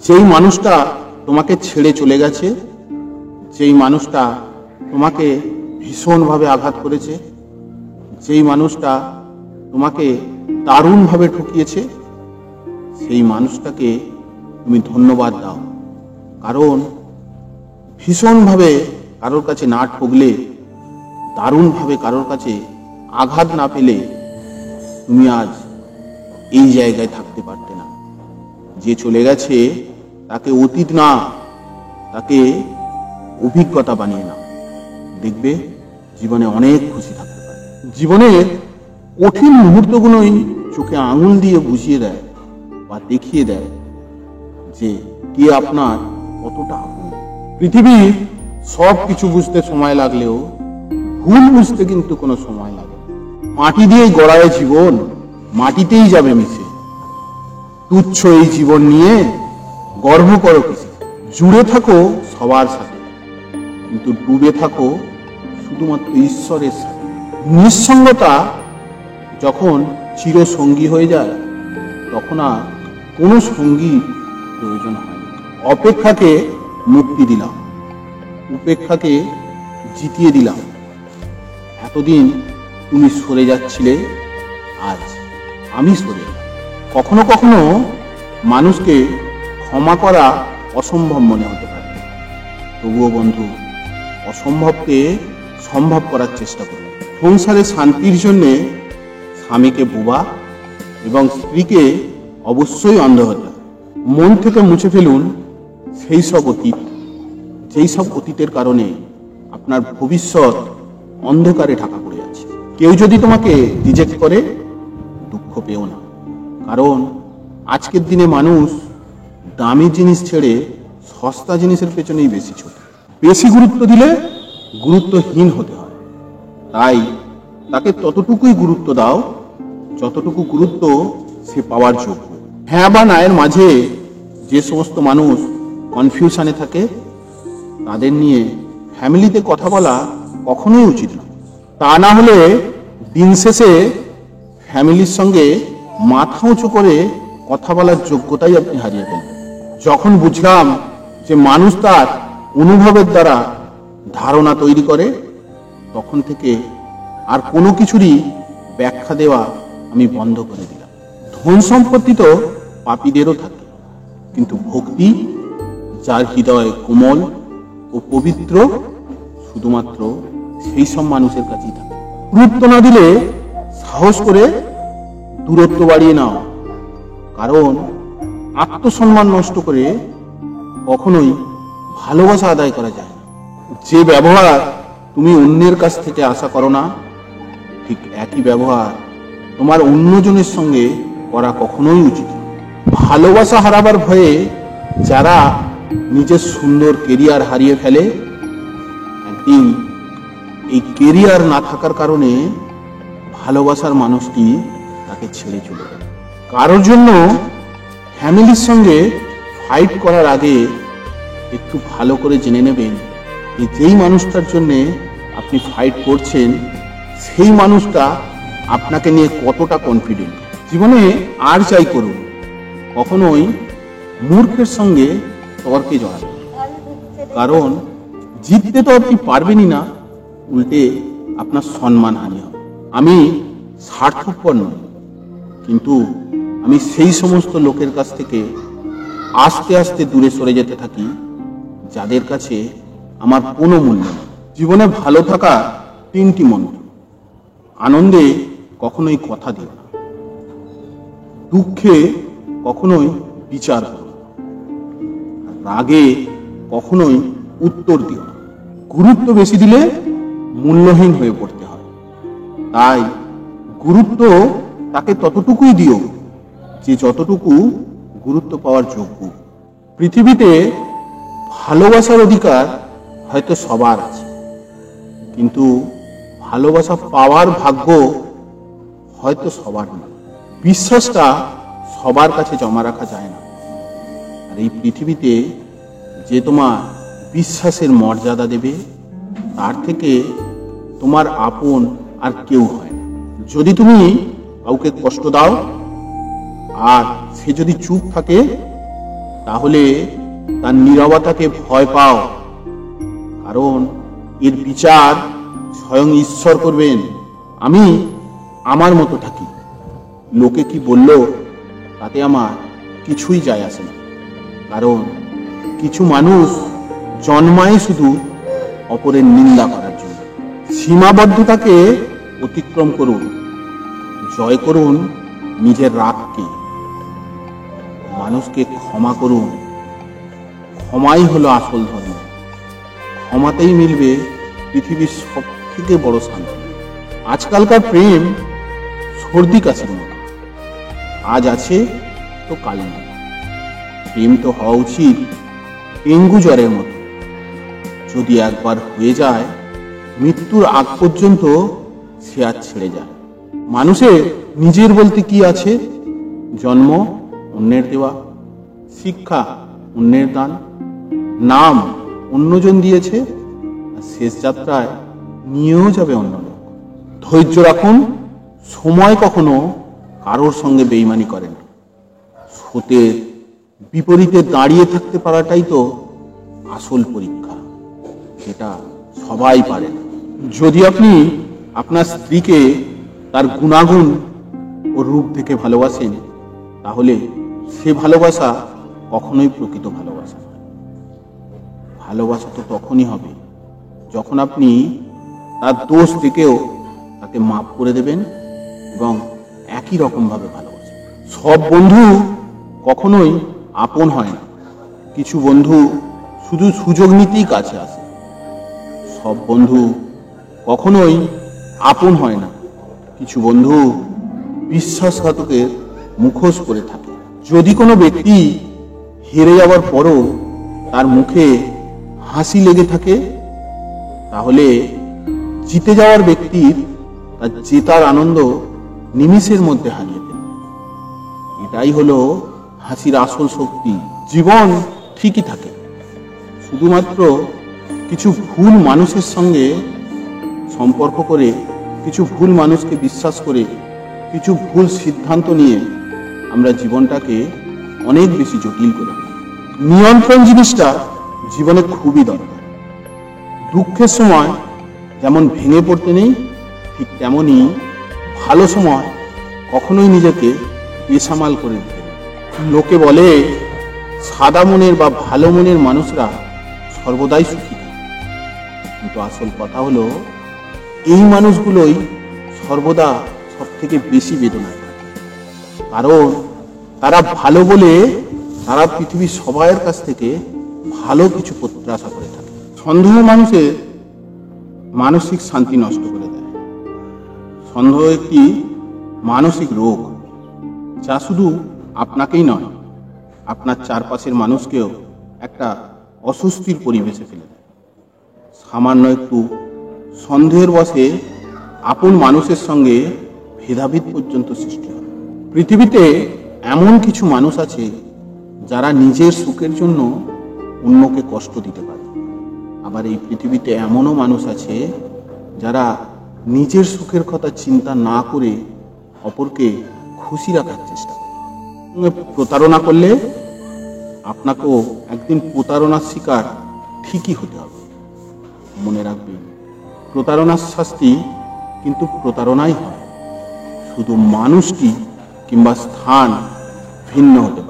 যেই মানুষটা তোমাকে ছেড়ে চলে গেছে, যেই মানুষটা তোমাকে ভীষণভাবে আঘাত করেছে, যেই মানুষটা তোমাকে দারুণভাবে ঠকিয়েছে, সেই মানুষটাকে তুমি ধন্যবাদ দাও। কারণ ভীষণভাবে কারোর কাছে না ঠকলে, দারুণভাবে কারোর কাছে আঘাত না পেলে তুমি আজ এই জায়গায় থাকতে পারতে না। যে চলে গেছে তাকে অতীত না, তাকে অভিজ্ঞতা বানিয়ে নাও। দেখবে জীবনে অনেক খুশি থাকতে পারে। জীবনের কঠিন মুহূর্তগুলোই চোখে আঙুল দিয়ে বুঝিয়ে দেয় বা দেখিয়ে দেয় যে কে আপনার কতটা আপন। পৃথিবীর সব কিছু বুঝতে সময় লাগলেও ভুল বুঝতে কিন্তু কোনো সময় লাগে না। মাটি দিয়েই গড়ায় জীবন, মাটিতেই যাবে মিশে। তুচ্ছ এই জীবন নিয়ে গর্ব করো কিসে? জুড়ে থাকো সবার সাথে, কিন্তু ডুবে থাকো শুধুমাত্র ঈশ্বরের সাথে। নিঃসঙ্গতা যখন চিরসঙ্গী হয়ে যায়, তখন আর কোনো সঙ্গীর প্রয়োজন হয় না। অপেক্ষাকে মুক্তি দিলাম, উপেক্ষাকে জিতিয়ে দিলাম। এতদিন তুমি সরে যাচ্ছিলে, আজ আমি সরে এলাম। কখনো কখনো মানুষকে ক্ষমা করা অসম্ভব মনে হতে পারে, তবুও বন্ধু, অসম্ভবকে সম্ভব করার চেষ্টা করুন। সংসারে শান্তির জন্যে স্বামীকে বোবা এবং স্ত্রীকে অবশ্যই অন্ধ হতে। মন থেকে মুছে ফেলুন সেই সব অতীত, যেই সব অতীতের কারণে আপনার ভবিষ্যৎ অন্ধকারে ঢাকা পড়ে আছে। কেউ যদি তোমাকে রিজেক্ট করে, দুঃখ পেও না, কারণ আজকের দিনে মানুষ দামি জিনিস ছেড়ে সস্তা জিনিসের পেছনেই বেশি ছোটে। বেশি গুরুত্ব দিলে গুরুত্বহীন হতে হয়, তাই তাকে ততটুকুই গুরুত্ব দাও যতটুকু গুরুত্ব সে পাওয়ার যোগ্য। হ্যাঁ বা নায়ের মাঝে যে সমস্ত মানুষ কনফিউশনে থাকে, তাদের নিয়ে ফ্যামিলিতে কথা বলা কখনোই উচিত নয়। তা না হলে দিন শেষে ফ্যামিলির সঙ্গে মাথা উঁচু করে কথা বলার যোগ্যতাই আপনি হারিয়ে ফেলবেন। যখন বুঝলাম যে মানুষ তার অনুভবের দ্বারা ধারণা তৈরি করে, তখন থেকে আর কোনো কিছুরই ব্যাখ্যা দেওয়া আমি বন্ধ করে দিলাম। ধন সম্পত্তি তো পাপীদেরও থাকে, কিন্তু ভক্তি, যার হৃদয় কোমল ও পবিত্র, শুধুমাত্র সেই সব মানুষের কাছেই থাকে। গুরুত্ব না দিলে সাহস করে দূরত্ব বাড়িয়ে নাও, কারণ আত্মসম্মান নষ্ট করে কখনোই ভালোবাসা আদায় করা যায় না। যে ব্যবহার তুমি অন্যের কাছ থেকে আশা করো না, ঠিক একই ব্যবহার তোমার অন্যজনের সঙ্গে করা কখনোই উচিত নয়। ভালোবাসা হারাবার ভয়ে যারা নিজের সুন্দর কেরিয়ার হারিয়ে ফেলে, একদিন এই কেরিয়ার না থাকার কারণে ভালোবাসার মানুষটি তাকে ছেড়ে চলে যায়। কারোর জন্য ফ্যামিলির সঙ্গে ফাইট করার আগে একটু ভালো করে জেনে নেবেন যে যেই মানুষটার জন্য আপনি ফাইট করছেন, সেই মানুষটা আপনাকে নিয়ে কতটা কনফিডেন্ট। জীবনে আর যাই করুন, কখনোই মূর্খের সঙ্গে তর্কে জড়াবেন, কারণ জিততে তো আপনি পারবেনই না, উল্টে আপনার সম্মানহানি হবে। আমি স্বার্থপর নই, কিন্তু আমি সেই সমস্ত লোকের কাছ থেকে আস্তে আস্তে দূরে সরে যেতে থাকি যাদের কাছে আমার কোনো মূল্য নেই। জীবনে ভালো থাকা 3টি মন্ত্র। আনন্দে কখনোই কথা দিও না, দুঃখে কখনোই বিচার করো না, রাগে কখনোই উত্তর দিও না। গুরুত্ব বেশি দিলে মূল্যহীন হয়ে পড়তে হয়, তাই গুরুত্ব তাকে ততটুকুই দিও যে যতটুকু গুরুত্ব পাওয়ার যোগ্য। পৃথিবীতে ভালোবাসার অধিকার হয়তো সবার আছে, কিন্তু ভালোবাসা পাওয়ার ভাগ্য হয়তো সবার না। বিশ্বাসটা সবার কাছে জমা রাখা যায় না, আর এই পৃথিবীতে যে তোমার বিশ্বাসের মর্যাদা দেবে, তার থেকে তোমার আপন আর কেউ হয় না। যদি তুমি কাউকে কষ্ট দাও আর সে যদি চুপ থাকে, তাহলে তার নীরবতাকে ভয় পাও, কারণ এর বিচার স্বয়ং ঈশ্বর করবেন। আমি আমার মতো থাকি, লোকে কি বলল তাতে আমার কিছুই যায় আসে না, কারণ কিছু মানুষ জন্মায় শুধু অপরের নিন্দা করার জন্য। সীমাবদ্ধতাকে অতিক্রম করুন, জয় করুন নিজের রাগকে, মানুষকে ক্ষমা করুন। ক্ষমাই হলো আসল ধর্ম। ক্ষমাতেই মিলবে পৃথিবীর সব থেকে বড় শান্তি। আজকালকার প্রেম সর্দি কাশির মতো, আজ আছে তো কাল নেই। প্রেম তো হওয়া উচিত ডেঙ্গু জ্বরের মতো, যদি একবার হয়ে যায় মৃত্যুর আগ পর্যন্ত সে আর ছেড়ে যায়। মানুষের নিজের বলতে কি আছে? জন্ম অন্যের দেওয়া, শিক্ষা অন্যের দান, নাম অন্যজন দিয়েছে, আর শেষ যাত্রায় নিয়েও যাবে অন্য লোক। ধৈর্য রাখুন, সময় কখনো কারোর সঙ্গে বেইমানি করে না। স্রোতের বিপরীতে দাঁড়িয়ে থাকতে পারাটাই তো আসল পরীক্ষা, সেটা সবাই পারে না। যদি আপনি আপনার স্ত্রীকে তার গুণাগুণ ও রূপ দেখে ভালোবাসেন, তাহলে সে ভালোবাসা কখনোই প্রকৃত ভালোবাসা নয়। ভালোবাসা তো তখনই হবে যখন আপনি তার দোষ দেখেও তাকে মাফ করে দেবেন এবং একই রকম ভাবে ভালোবাসেন। সব বন্ধু কখনোই আপন হয় না, কিছু বন্ধু শুধু সুযোগ নিতেই কাছে আসে। সব বন্ধু কখনোই আপন হয় না, কিছু বন্ধু বিশ্বাসঘাতকের মুখোশ করে থাকে। যদি কোনো ব্যক্তি হেরে যাওয়ার পরও তার মুখে হাসি লেগে থাকে, তাহলে জিতে যাওয়ার ব্যক্তির তার জেতার আনন্দ নিমিষের মধ্যে হারিয়ে ফেলে। এটাই হলো হাসির আসল শক্তি। জীবন ঠিকই থাকে, শুধুমাত্র কিছু ভুল মানুষের সঙ্গে সম্পর্ক করে, কিছু ভুল মানুষকে বিশ্বাস করে, কিছু ভুল সিদ্ধান্ত নিয়ে আমরা জীবনটাকে অনেক বেশি জটিল করে ফেলি। নিয়ন্ত্রণ জিনিসটা জীবনে খুবই দরকার। দুঃখের সময় যেমন ভেঙে পড়তে নেই, ঠিক তেমনই ভালো সময় কখনোই নিজেকে বেসামাল করে দিতে নেই। লোকে বলে সাদা মনের বা ভালো মনের মানুষরা সর্বদাই সুখী থাকে, কিন্তু আসল কথা হলো এই মানুষগুলোই সর্বদা সব থেকে বেশি বেদনায় থাকে, কারণ তারা ভালো বলে তারা পৃথিবীর সবাইয়ের কাছ থেকে ভালো কিছু প্রত্যাশা করে থাকে। সন্দেহ মানুষের মানসিক শান্তি নষ্ট করে দেয়। সন্দেহ একটি মানসিক রোগ, যা শুধু আপনাকেই নয়, আপনার চারপাশের মানুষকেও একটা অস্বস্তির পরিবেশে ফেলে দেয়। সামান্য একটু সন্দেহের বশে আপন মানুষের সঙ্গে ভেদাভেদ পর্যন্ত সৃষ্টি হয়। পৃথিবীতে এমন কিছু মানুষ আছে যারা নিজের সুখের জন্য অন্যকে কষ্ট দিতে পারে, আবার এই পৃথিবীতে এমনও মানুষ আছে যারা নিজের সুখের কথা চিন্তা না করে অপরকে খুশি রাখার চেষ্টা করে। প্রতারণা করলে আপনাকেও একদিন প্রতারণার শিকার ঠিকই হতে হবে। মনে রাখবেন, প্রতারণার শাস্তি কিন্তু প্রতারণাই হয়, শুধু মানুষটি কিংবা স্থান ভিন্ন হতে পারে।